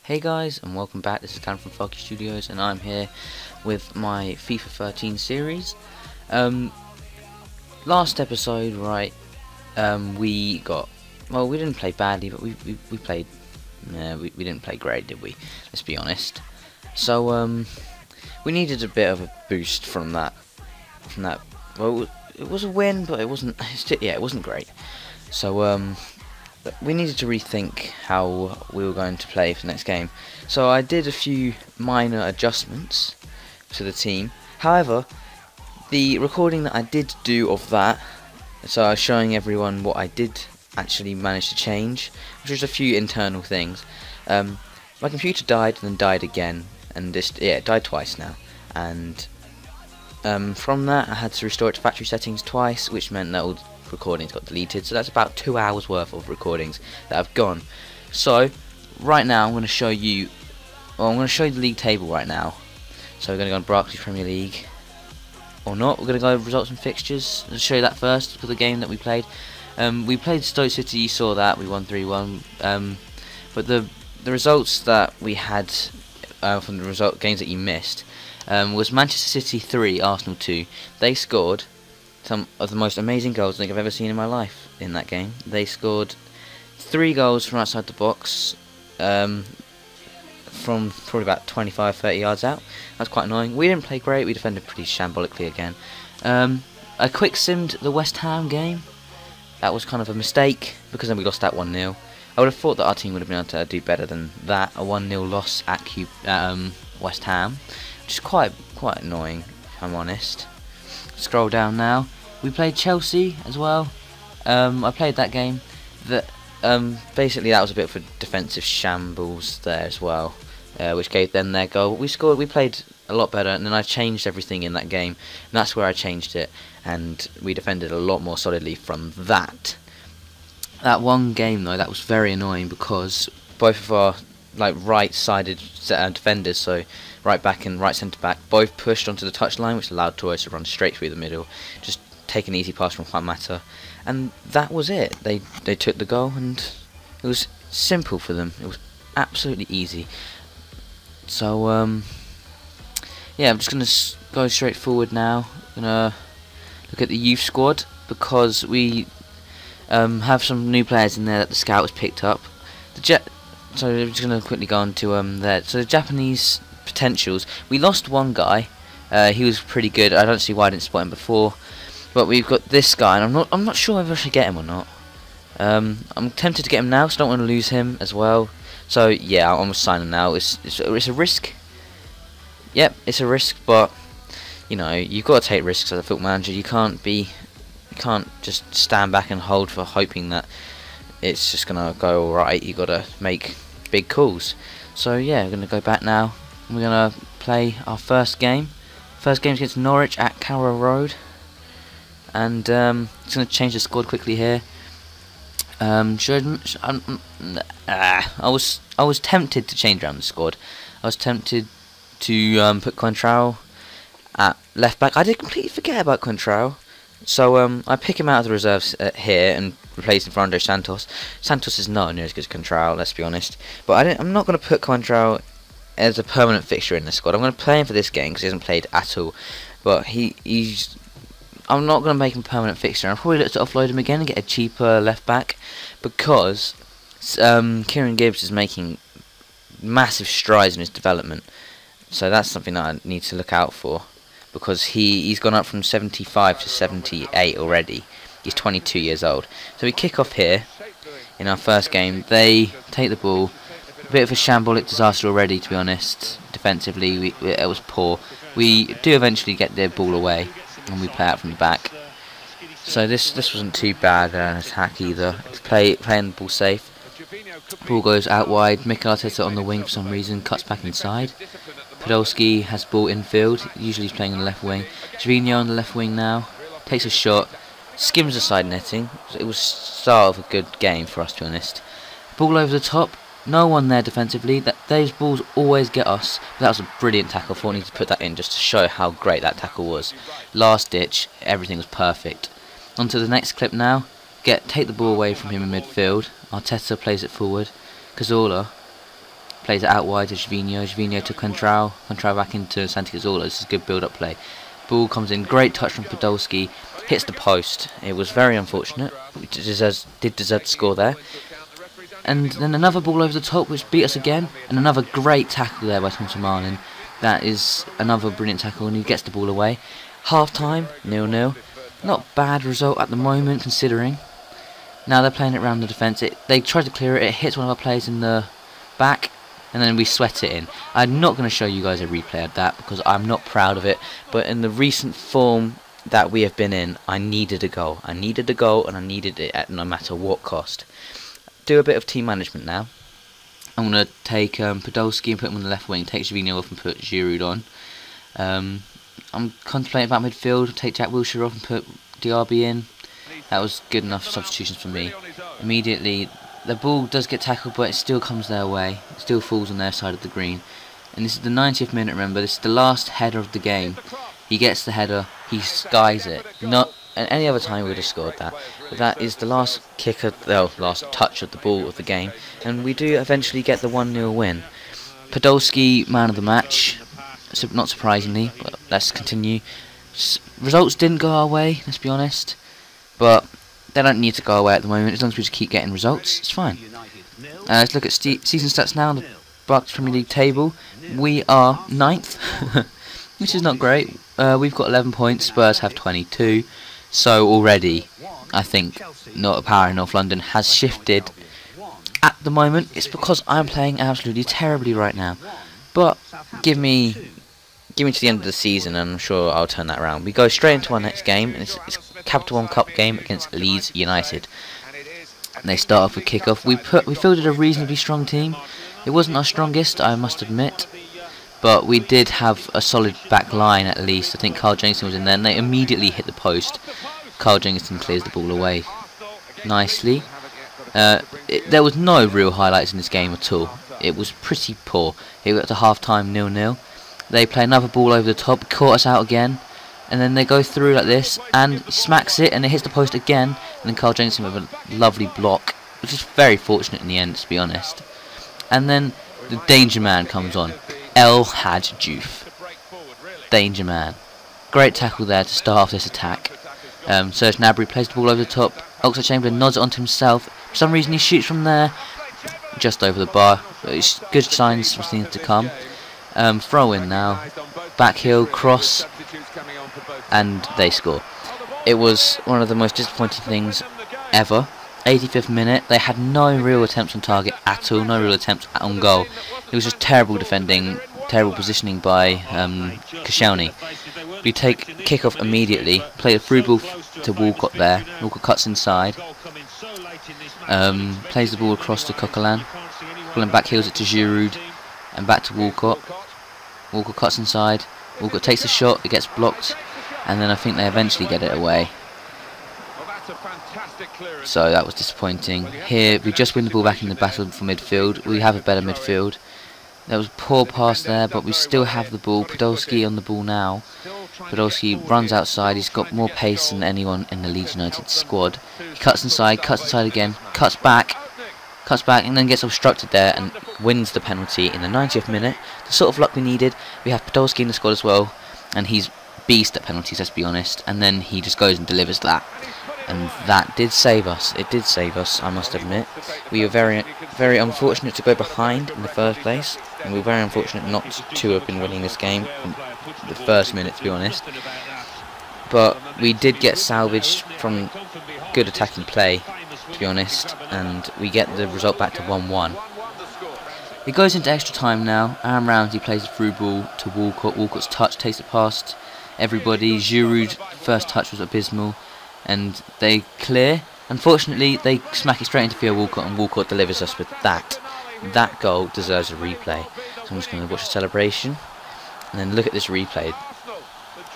Hey guys, and welcome back. This is Dan from Foggy Studios, and I'm here with my FIFA 13 series. Last episode, right? We didn't play badly, but we played. We didn't play great, did we? Let's be honest. So we needed a bit of a boost from that. Well, it was a win, but it wasn't. Yeah, it wasn't great. So we needed to rethink how we were going to play for the next game. So I did a few minor adjustments to the team. However, the recording that I did do of that, so I was showing everyone what I did actually manage to change, which was a few internal things. My computer died and then died again, and it died twice now. And from that I had to restore it to factory settings twice, which meant that all the recordings got deleted. So that's about 2 hours worth of recordings that have gone. So right now I'm going to show you, I'm going to show you the league table right now. So we're going to go on Barclays Premier League, or not. We're going to go over results and fixtures. I'll show you that first for the game that we played. We played Stoke City. You saw that we won 3-1. But the results that we had from the games that you missed was Manchester City 3, Arsenal 2. They scored some of the most amazing goals I think I've ever seen in my life in that game. They scored 3 goals from outside the box, from probably about 25-30 yards out. That's quite annoying. We didn't play great. We defended pretty shambolically again. I quick simmed the West Ham game. That was kind of a mistake because then we lost that 1-0. I would have thought that our team would have been able to do better than that. A 1-0 loss at West Ham, which is quite annoying, if I'm honest. Scroll down now. We played Chelsea as well. I played that game. Basically that was a bit of a defensive shambles there as well, which gave them their goal. We scored. We played a lot better, and then I changed everything in that game, and that's where I changed it, and we defended a lot more solidly from that. That one game though, that was very annoying because both of our right-sided defenders, so right back and right centre back, both pushed onto the touchline, which allowed Torres to run straight through the middle, just take an easy pass from Juan Mata, and that was it. They took the goal, and it was simple for them. It was absolutely easy. So yeah, I'm just gonna go straight forward now. Gonna look at the youth squad because we have some new players in there that the scout has picked up. So I'm just going to quickly go on to there. So the Japanese potentials, we lost one guy. He was pretty good. I don't see why I didn't spot him before. But we've got this guy, and I'm not sure if I should get him or not. I'm tempted to get him now, so I don't want to lose him as well. So yeah, I'm signing now. It's a risk. Yep, it's a risk, but you know you've got to take risks as a football manager. You can't just stand back and hold for hoping that it's just gonna go alright. You gotta make big calls. So yeah, we're gonna go back now. We're gonna play our first game. First game's against Norwich at Carrow Road, and just gonna change the squad quickly here. I was tempted to change around the squad. I was tempted to put Contrao at left back. I did completely forget about Contrao. So I pick him out of the reserves here and replace him for Andre Santos. Santos is not near as good as Contrao, let's be honest. But I'm not going to put Contrao as a permanent fixture in the squad. I'm going to play him for this game because he hasn't played at all. But I'm not going to make him a permanent fixture. I'll probably look to offload him again and get a cheaper left back because Kieran Gibbs is making massive strides in his development. So that's something that I need to look out for, because he's gone up from 75 to 78 already. He's 22 years old. So we kick off here in our first game. They take the ball. A bit of a shambolic disaster already, to be honest. Defensively, it was poor. We do eventually get their ball away, and we play out from the back. So this wasn't too bad an attack either. It's playing the ball safe. Ball goes out wide. Mikel Arteta on the wing for some reason, cuts back inside. Podolski has ball infield. Usually he's playing on the left wing. Trevino on the left wing now. Takes a shot. Skims the side netting. It was start of a good game for us, to be honest. Ball over the top. No one there defensively. Those balls always get us. But that was a brilliant tackle. I thought I needed to put that in just to show how great that tackle was. Last ditch. Everything was perfect. On to the next clip now. Take the ball away from him in midfield. Arteta plays it forward. Cazorla plays it out wide to Jvinho. Jvinho to Contrao. Contrao back into Santi Cazorla. This is good build-up play. Ball comes in, great touch from Podolski, hits the post. It was very unfortunate. We did deserve to score there. And then another ball over the top, which beat us again, and another great tackle there by Tom Marlin. That is another brilliant tackle, and he gets the ball away. Half time, 0-0. Not a bad result at the moment, considering. Now they're playing it around the defence. They try to clear it. It hits one of our players in the back, and then we sweat it in. I'm not going to show you guys a replay of that because I'm not proud of it. But in the recent form that we have been in, I needed a goal. I needed a goal, and I needed it at no matter what cost. Do a bit of team management now. I'm going to take Podolski and put him on the left wing, take Jvinho off and put Giroud on. I'm contemplating about midfield, take Jack Wilshere off and put Diaby in. That was good enough substitutions for me. Immediately, the ball does get tackled, but it still comes their way. It still falls on their side of the green. And this is the 90th minute, remember, this is the last header of the game. He gets the header, he skies it. Not at any other time we would have scored that. But that is the last last touch of the ball of the game. And we do eventually get the 1-0 win. Podolski, man of the match. So not surprisingly, but let's continue. Results didn't go our way, let's be honest. But they don't need to go away at the moment. As long as we just keep getting results, it's fine. Let's look at season stats now on the Barclays Premier League table. We are 9th, which is not great. We've got 11 points, Spurs have 22. So already, I think, not a power in North London has shifted. At the moment, it's because I'm playing absolutely terribly right now. But give me to the end of the season, and I'm sure I'll turn that around. We go straight into our next game, and it's Capital One Cup game against Leeds United. And they start off with kick-off. We fielded a reasonably strong team. It wasn't our strongest, I must admit. But we did have a solid back line at least. I think Carl Jenkinson was in there, and they immediately hit the post. Carl Jenkinson clears the ball away nicely. There was no real highlights in this game at all. It was pretty poor. It got to half-time 0-0. They play another ball over the top, caught us out again, and then they go through like this, and smacks it, and it hits the post again, and then Carl Jenkinson with a lovely block, which is very fortunate in the end, to be honest. And then the danger man comes on. El Hadj Diouf. Danger man. Great tackle there to start off this attack. Serge Gnabry plays the ball over the top. Oxlade-Chamberlain nods it onto himself. For some reason he shoots from there, just over the bar. It's good signs for things to come. Throw in now. Back heel, cross, and they score. It was one of the most disappointing things ever. 85th minute, they had no real attempts on target at all, no real attempts on goal. It was just terrible defending, terrible positioning by Koscielny. We take kick-off immediately, play a through ball to Walcott there. Walcott cuts inside, plays the ball across to Coquelin. Coquelin back heels it to Giroud, and back to Walcott. Walcott cuts inside, Walcott takes a shot, it gets blocked, and then I think they eventually get it away. So that was disappointing. Here we just win the ball back in the battle for midfield. We have a better midfield. There was a poor pass there, but we still have the ball. Podolski on the ball now. Podolski runs outside. He's got more pace than anyone in the Leeds United squad. He cuts inside again, cuts back, and then gets obstructed there and wins the penalty in the 90th minute. The sort of luck we needed. We have Podolski in the squad as well, and he's beast at penalties, let's be honest. And then he just goes and delivers that. And that did save us. It did save us, I must admit. We were very, very unfortunate to go behind in the first place, and we were very unfortunate not to have been winning this game from the first minute, to be honest. But we did get salvaged from good attacking play, to be honest, and we get the result back to 1-1. It goes into extra time now. Aaron Ramsey plays a through ball to Walcott. Walcott's touch takes it past everybody. Giroud's first touch was abysmal. And they clear. Unfortunately, they smack it straight into Theo Walcott, and Walcott delivers us with that. That goal deserves a replay. So I'm just going to watch the celebration, and then look at this replay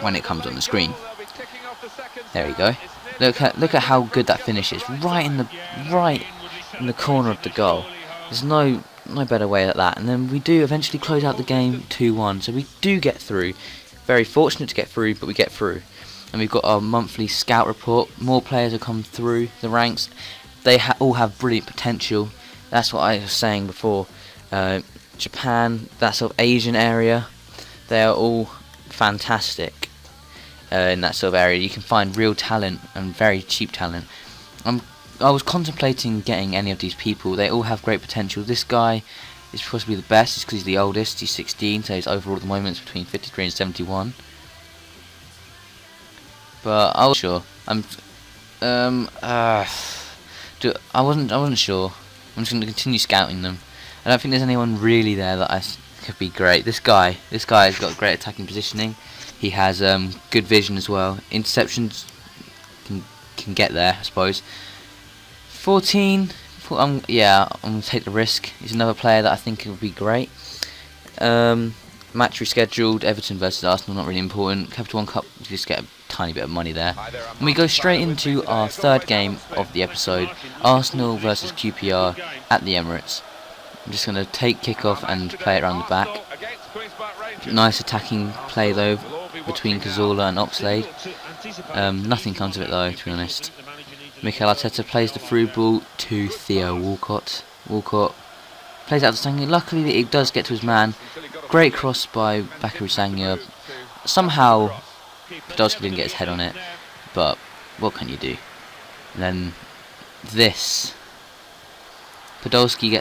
when it comes on the screen. There we go. Look at how good that finish is. Right in the corner of the goal. There's no better way at that. And then we do eventually close out the game 2-1. So we do get through. Very fortunate to get through, but we get through. And we've got our monthly scout report. More players have come through the ranks. They all have brilliant potential. That's what I was saying before. Japan, that sort of Asian area, they are all fantastic in that sort of area. You can find real talent and very cheap talent. I was contemplating getting any of these people. They all have great potential. This guy is possibly the best, just because he's the oldest. He's 16, so his overall at the moment is between 53 and 71. But I was sure. I wasn't sure. I'm just going to continue scouting them. I don't think there's anyone really there that could be great. This guy's got great attacking positioning. He has good vision as well. Interceptions can get there, I suppose. 14. Yeah, I'm going to take the risk. He's another player that I think would be great. Match rescheduled. Everton versus Arsenal, not really important. Capital One Cup, you just get a tiny bit of money there. And we go straight into our third game of the episode. Arsenal versus QPR at the Emirates. I'm just going to take kickoff and play it around the back. Nice attacking play though between Cazorla and Oxlade. Nothing comes of it though, to be honest. Mikel Arteta plays the through ball to Theo Walcott. Walcott plays out to Sangha. Luckily it does get to his man. Great cross by Bakaru Sangha. Somehow Podolski didn't get his head on it, but what can you do? And then this. Podolski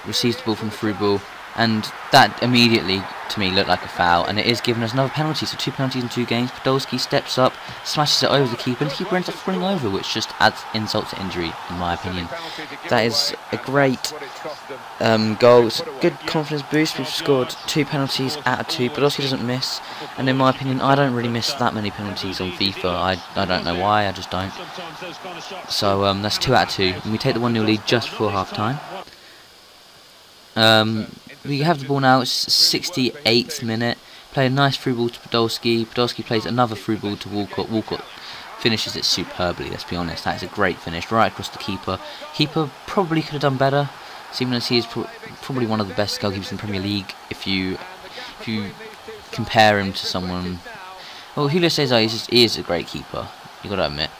receives the ball from the through ball, and that immediately to me looked like a foul, and it is giving us another penalty. So 2 penalties in 2 games. Podolski steps up, smashes it over the keeper, and the keeper ends up falling over, which just adds insult to injury in my opinion. That is a great goal. It's a good confidence boost. We've scored 2 penalties out of 2. Podolski doesn't miss, and in my opinion I don't really miss that many penalties on FIFA. I don't know why, I just don't. So that's 2 out of 2, and we take the 1-0 lead just before half time. We have the ball now. It's 68th minute. Play a nice through ball to Podolski. Podolski plays another through ball to Walcott. Walcott finishes it superbly, let's be honest. That is a great finish right across the keeper. Keeper probably could have done better, seeming as he is probably one of the best goalkeepers in the Premier League if you compare him to someone. Well, Julio Cesar is a great keeper, you got to admit.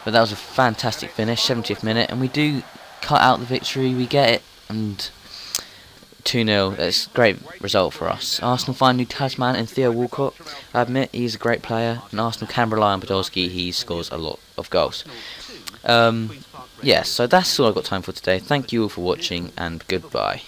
But that was a fantastic finish, 70th minute, and we do cut out the victory. We get it, and 2-0, that's a great result for us. Arsenal find new Tasman and Theo Walcott. I admit he's a great player, and Arsenal can rely on Podolski. He scores a lot of goals. Yeah, so that's all I've got time for today. Thank you all for watching, and goodbye.